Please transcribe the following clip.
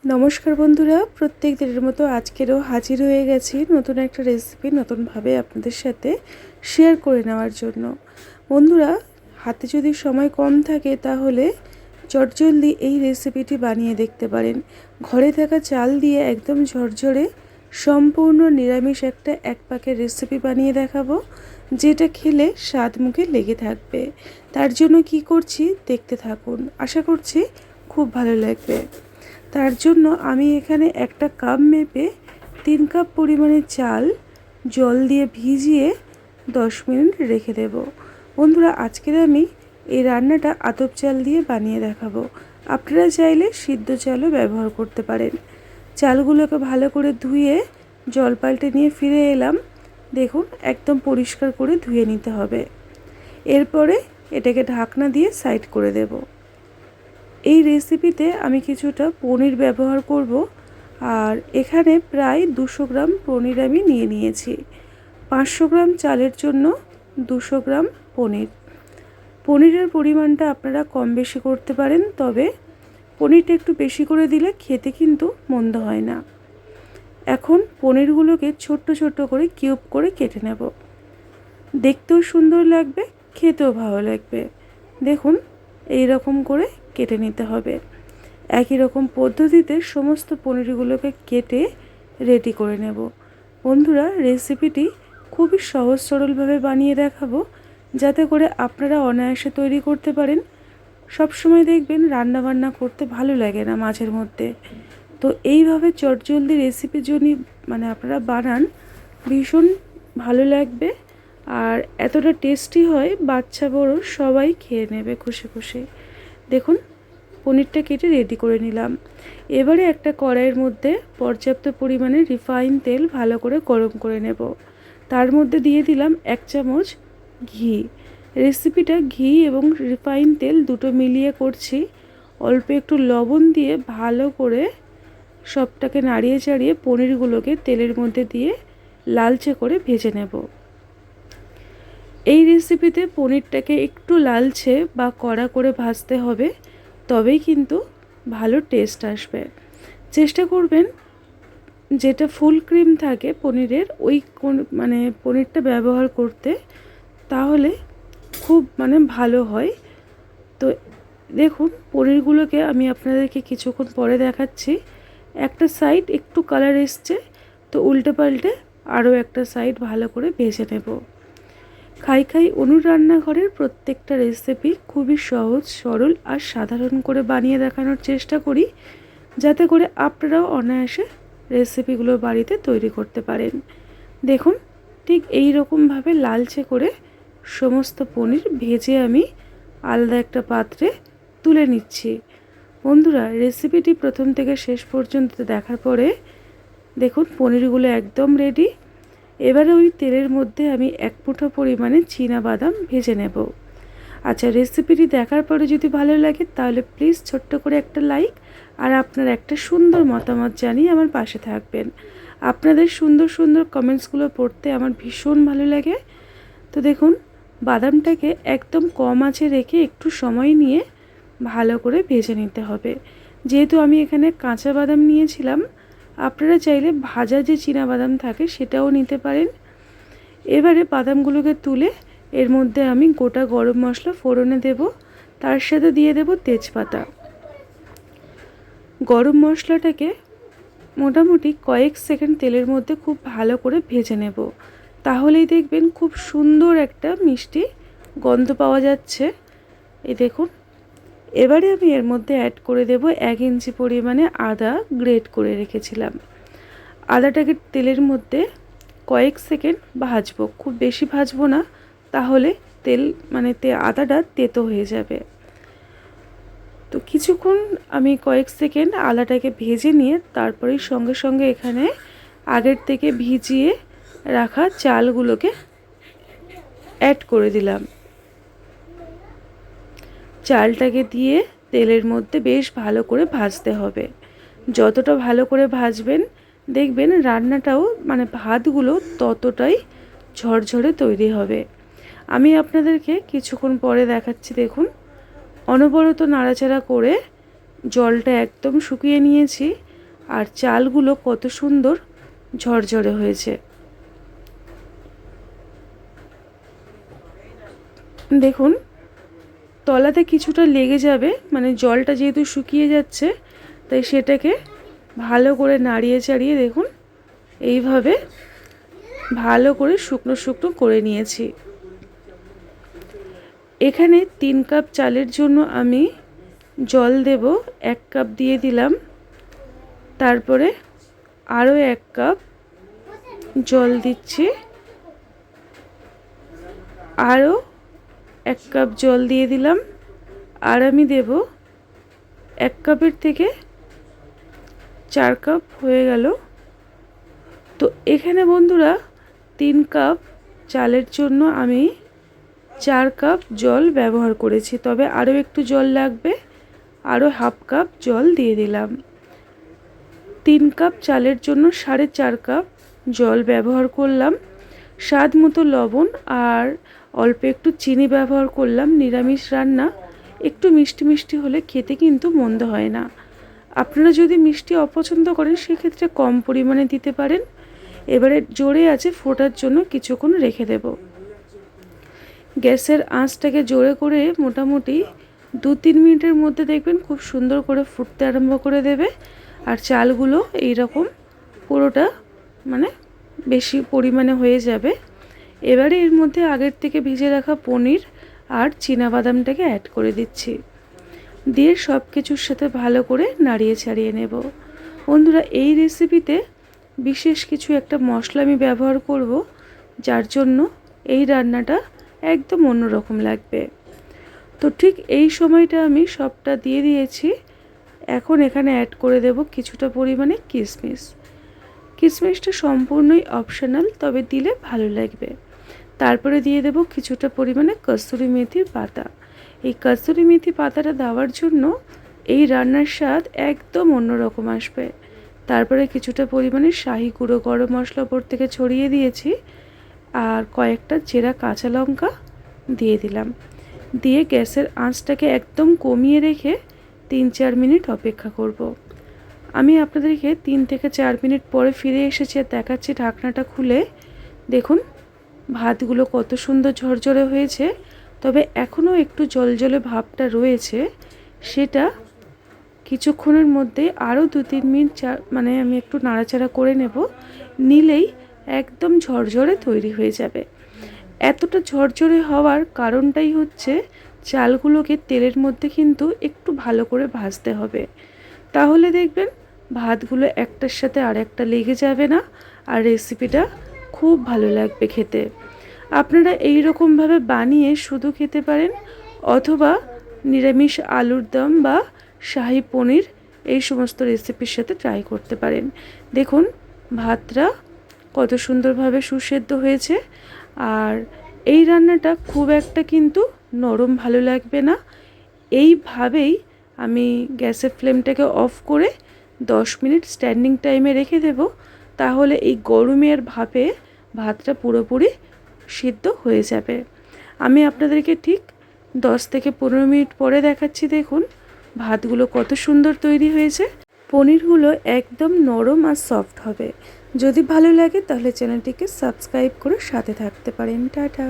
নমস্কার বন্ধুরা, প্রত্যেক দিনের মতো আজকেরও হাজির হয়ে গেছি নতুন একটা রেসিপি নতুনভাবে আপনাদের সাথে শেয়ার করে নেওয়ার জন্য। বন্ধুরা, হাতে যদি সময় কম থাকে তাহলে চটজলদি এই রেসিপিটি বানিয়ে দেখতে পারেন। ঘরে থাকা চাল দিয়ে একদম ঝরঝরে সম্পূর্ণ নিরামিষ একটা এক পাকের রেসিপি বানিয়ে দেখাবো, যেটা খেলে স্বাদ মুখে লেগে থাকবে। তার জন্য কি করছি দেখতে থাকুন, আশা করছি খুব ভালো লাগবে। তার জন্য আমি এখানে একটা কাপ মেপে 3 কাপ পরিমাণে চাল জল দিয়ে ভিজিয়ে 10 মিনিট রেখে দেব। বন্ধুরা, আজকের আমি এই রান্নাটা আতপ চাল দিয়ে বানিয়ে দেখাবো। আপনারা চাইলে সিদ্ধ চালও ব্যবহার করতে পারেন। চালগুলোকে ভালো করে ধুয়ে জল পাল্টে নিয়ে ফিরে এলাম। দেখুন, একদম পরিষ্কার করে ধুয়ে নিতে হবে। এরপরে এটাকে ঢাকনা দিয়ে সাইড করে দেব। এই রেসিপিতে আমি কিছুটা পনির ব্যবহার করব, আর এখানে প্রায় 200 গ্রাম পনির আমি নিয়ে নিয়েছি। 500 গ্রাম চালের জন্য 200 গ্রাম পনির। পনিরের পরিমাণটা আপনারা কম বেশি করতে পারেন, তবে পনিরটা একটু বেশি করে দিলে খেতে কিন্তু মন্দ হয় না। এখন পনিরগুলোকে ছোট্ট ছোট্ট করে কিউব করে কেটে নেব। দেখতেও সুন্দর লাগবে, খেতেও ভালো লাগবে। দেখুন, এই রকম করে কেটে নিতে হবে। একই রকম পদ্ধতিতে সমস্ত পনিরগুলোকে কেটে রেডি করে নেব। বন্ধুরা, রেসিপিটি খুবই সহজ সরলভাবে বানিয়ে দেখাবো, যাতে করে আপনারা অনায়াসে তৈরি করতে পারেন। সবসময় দেখবেন রান্নাবান্না করতে ভালো লাগে না মাঝের মধ্যে, তো এইভাবে চটজলদি রেসিপি যদি আপনারা বানান, ভীষণ ভালো লাগবে। আর এতটা টেস্টি হয়, বাচ্চা বড় সবাই খেয়ে নেবে খুশি খুশি। দেখুন, পনিরটা কেটে রেডি করে নিলাম। এবারে একটা কড়াইয়ের মধ্যে পর্যাপ্ত পরিমাণে রিফাইন তেল ভালো করে গরম করে নেব। তার মধ্যে দিয়ে দিলাম 1 চামচ ঘি। রেসিপিটা ঘি এবং রিফাইন তেল দুটো মিলিয়ে করছি। অল্প একটু লবণ দিয়ে ভালো করে সবটাকে নাড়িয়ে চাড়িয়ে পনিরগুলোকে তেলের মধ্যে দিয়ে লালচে করে ভেজে নেব। এই রেসিপিতে পনিরটাকে একটু লালচে বা কড়া করে ভাজতে হবে, তবেই কিন্তু ভালো টেস্ট আসবে। চেষ্টা করবেন যেটা ফুল ক্রিম থাকে পনিরের, ওই পনিরটা ব্যবহার করতে, তাহলে খুব ভালো হয়। তো দেখুন, পনিরগুলোকে আমি আপনাদেরকে কিছুক্ষণ পরে দেখাচ্ছি। একটা সাইড একটু কালার এসছে, তো উল্টে পাল্টে আরও একটা সাইড ভালো করে ভেজে নেব। খাই খাই অনুর রান্নাঘরের প্রত্যেকটা রেসিপি খুবই সহজ সরল আর সাধারণ করে বানিয়ে দেখানোর চেষ্টা করি, যাতে করে আপনারাও অনায়াসে রেসিপিগুলো বাড়িতে তৈরি করতে পারেন। দেখুন, ঠিক এই রকমভাবে লালচে করে সমস্ত পনির ভেজে আমি আলাদা একটা পাত্রে তুলে নিচ্ছি। বন্ধুরা, রেসিপিটি প্রথম থেকে শেষ পর্যন্ত দেখার পরে দেখুন পনিরগুলো একদম রেডি। এবারে ওই তেলের মধ্যে আমি 1 মুঠো পরিমাণে বাদাম ভেজে নেব। আচ্ছা, রেসিপিটি দেখার পরে যদি ভালো লাগে তাহলে প্লিজ ছোট্ট করে একটা লাইক আর আপনার একটা সুন্দর মতামত জানিয়ে আমার পাশে থাকবেন। আপনাদের সুন্দর সুন্দর কমেন্টসগুলো পড়তে আমার ভীষণ ভালো লাগে। তো দেখুন, বাদামটাকে একদম কম আঁচে রেখে একটু সময় নিয়ে ভালো করে ভেজে নিতে হবে। যেহেতু আমি এখানে কাঁচা বাদাম নিয়েছিলাম, আপনারা চাইলে ভাজা যে বাদাম থাকে সেটাও নিতে পারেন। এবারে বাদামগুলোকে তুলে এর মধ্যে আমি গোটা গরম মশলা ফোড়নে দেব, তার সাথে দিয়ে দেব তেজপাতা। গরম মশলাটাকে মোটামুটি কয়েক সেকেন্ড তেলের মধ্যে খুব ভালো করে ভেজে নেব, তাহলেই দেখবেন খুব সুন্দর একটা মিষ্টি গন্ধ পাওয়া যাচ্ছে। এই দেখুন, এবারে আমি এর মধ্যে অ্যাড করে দেব 1 ইঞ্চি পরিমাণে আদা গ্রেট করে রেখেছিলাম। আদাটাকে তেলের মধ্যে কয়েক সেকেন্ড ভাজবো, খুব বেশি ভাজবো না, তাহলে তেল আদাটা তেতো হয়ে যাবে। তো কিছুক্ষণ আমি কয়েক সেকেন্ড আদাটাকে ভেজে নিয়ে তারপরেই সঙ্গে সঙ্গে এখানে আগের থেকে ভিজিয়ে রাখা চালগুলোকে অ্যাড করে দিলাম। চালটাকে দিয়ে তেলের মধ্যে বেশ ভালো করে ভাজতে হবে। যতটা ভালো করে ভাজবেন দেখবেন রান্নাটাও ভাতগুলো ততটাই ঝরঝরে তৈরি হবে। আমি আপনাদেরকে কিছুক্ষণ পরে দেখাচ্ছি। দেখুন, অনবরত নাড়াচাড়া করে জলটা একদম শুকিয়ে নিয়েছি। আর চালগুলো কত সুন্দর ঝরঝরে হয়েছে। দেখুন তলাতে কিছুটা লেগে যাবে, মানে জলটা যেহেতু শুকিয়ে যাচ্ছে তাই সেটাকে ভালো করে নাড়িয়ে চাড়িয়ে দেখুন এইভাবে ভালো করে শুকনো শুকনো করে নিয়েছি। এখানে 3 কাপ চালের জন্য আমি জল দেব, 1 কাপ দিয়ে দিলাম, তারপরে আরও 1 কাপ জল দিচ্ছি, আরও 1 কাপ জল দিয়ে দিলাম, আর আমি দেব 1 কাপের থেকে 4 কাপ হয়ে গেল। তো এখানে বন্ধুরা 3 কাপ চালের জন্য আমি 4 কাপ জল ব্যবহার করেছি, তবে আরও একটু জল লাগবে, আরও হাফ কাপ জল দিয়ে দিলাম। 3 কাপ চালের জন্য 4.5 কাপ জল ব্যবহার করলাম। স্বাদ মতো লবণ আর অল্প একটু চিনি ব্যবহার করলাম। নিরামিষ রান্না একটু মিষ্টি মিষ্টি হলে খেতে কিন্তু মন্দ হয় না। আপনারা যদি মিষ্টি অপছন্দ করেন সেক্ষেত্রে কম পরিমাণে দিতে পারেন। এবারে জোরে আছে ফোটার জন্য কিছুক্ষণ রেখে দেব। গ্যাসের আঁচটাকে জোরে করে মোটামুটি 2-3 মিনিটের মধ্যে দেখবেন খুব সুন্দর করে ফুটতে আরম্ভ করে দেবে। আর চালগুলো এইরকম পুরোটা মানে বেশি পরিমাণে হয়ে যাবে। এবারে এর মধ্যে আগের থেকে ভিজে রাখা পনির আর চীনাবাদামটাকে অ্যাড করে দিচ্ছি, দিয়ে সব কিছুর সাথে ভালো করে নাড়িয়ে ছাড়িয়ে নেব। বন্ধুরা এই রেসিপিতে বিশেষ কিছু একটা মশলা আমি ব্যবহার করব, যার জন্য এই রান্নাটা একদম অন্যরকম লাগবে। তো ঠিক এই সময়টা আমি সবটা দিয়ে দিয়েছি। এখন এখানে অ্যাড করে দেব কিছুটা পরিমাণে কিশমিশ। কিশমিশটা সম্পূর্ণই অপশনাল, তবে দিলে ভালো লাগবে। তারপরে দিয়ে দেব কিছুটা পরিমাণে কসুরি মেথির পাতা। এই কসুরি মেথি পাতাটা দেওয়ার জন্য এই রান্নার স্বাদ একদম অন্যরকম আসবে। তারপরে কিছুটা পরিমাণে শাহি গুঁড়ো গরম মশলা ওপর থেকে ছড়িয়ে দিয়েছি, আর কয়েকটা চেরা কাঁচা লঙ্কা দিয়ে দিলাম। দিয়ে গ্যাসের আঁচটাকে একদম কমিয়ে রেখে 3-4 মিনিট অপেক্ষা করব। আমি আপনাদেরকে 3 থেকে 4 মিনিট পরে ফিরে এসেছি আর দেখাচ্ছি ঢাকনাটা খুলে। দেখুন ভাতগুলো কত সুন্দর ঝরঝরে হয়েছে, তবে এখনও একটু জলজলে ভাবটা রয়েছে। সেটা কিছুক্ষণের মধ্যে আরও 2-3 মিনিট মানে আমি একটু নাড়াচাড়া করে নেব, নিলেই একদম ঝরঝরে তৈরি হয়ে যাবে। এতটা ঝরঝরে হওয়ার কারণটাই হচ্ছে চালগুলোকে তেলের মধ্যে কিন্তু একটু ভালো করে ভাজতে হবে, তাহলে দেখবেন ভাতগুলো একটার সাথে আর একটা লেগে যাবে না, আর রেসিপিটা খুব ভালো লাগবে খেতে। আপনারা এই রকমভাবে বানিয়ে শুধু খেতে পারেন, অথবা নিরামিষ আলুর দম বা শাহি পনির এই সমস্ত রেসিপির সাথে ট্রাই করতে পারেন। দেখুন ভাতটা কত সুন্দরভাবে সুসেদ্ধ হয়েছে। আর এই রান্নাটা খুব একটা কিন্তু নরম ভালো লাগবে না। এইভাবেই আমি গ্যাসের ফ্লেমটাকে অফ করে 10 মিনিট স্ট্যান্ডিং টাইমে রেখে দেব, তাহলে এই গরমের ভাপে ভাতটা পুরোপুরি সিদ্ধ হয়ে যাবে। আমি আপনাদেরকে ঠিক 10 থেকে 15 মিনিট পরে দেখাচ্ছি। দেখুন ভাতগুলো কত সুন্দর তৈরি হয়েছে। পনিরগুলো একদম নরম আর সফট হবে। যদি ভালো লাগে তাহলে চ্যানেলটিকে সাবস্ক্রাইব করে সাথে থাকতে পারেন। টাটা।